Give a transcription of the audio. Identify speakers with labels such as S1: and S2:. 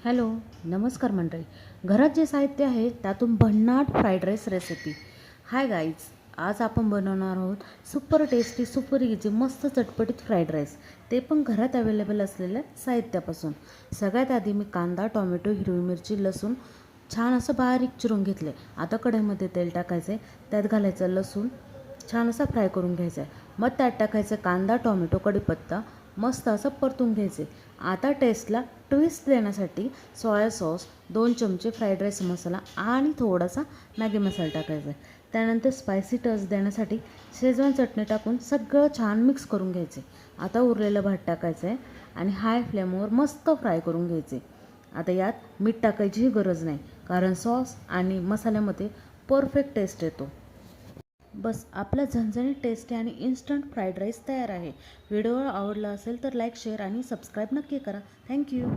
S1: Hello, नमस्कार मंडळी. घरात जे साहित्य आहे त्यातून भन्नाट fried rice recipe. Hi guys, आज आपण बनवणार आहोत सुपर टेस्टी, सुपर इझी, मस्त चटपटीत फ्राईड राईस. ते पण घरात अवेलेबल असलेल्या साहित्यापासून. सगळ्यात आधी मी कांदा, टोमॅटो, हिरवी मिरची, लसूण छान असं बारीक चिरून घेतले. आता कढईमध्ये तेल टाकायचं आहे, त्यात घालायचं लसूण, छान असा फ्राय करून घ्यायचा आहे. मग त्यात टाकायचं कांदा, टोमॅटो, कढीपत्ता, मस्त असं परतून घ्यायचे. आता टेस्टला ट्विस्ट देण्यासाठी सोया सॉस, 2 चमचे फ्राईड राईस मसाला आणि थोडासा मॅगी मसाला टाकायचा आहे. त्यानंतर स्पायसी टच देण्यासाठी शेजवान चटणी टाकून सगळं छान मिक्स करून घ्यायचे. आता उरलेलं भात टाकायचं आहे आणि हाय फ्लेमवर मस्त फ्राय करून घ्यायचे. आता यात मीठ टाकायचीही गरज नाही, कारण सॉस आणि मसाल्यामध्ये परफेक्ट टेस्ट येतो. बस, आपला झणझणीत टेस्टी आणि इन्स्टंट फ्राईड राईस तयार आहे. व्हिडिओ आवडला असेल तर लाईक, शेअर आणि सबस्क्राईब नक्की करा. थँक्यू.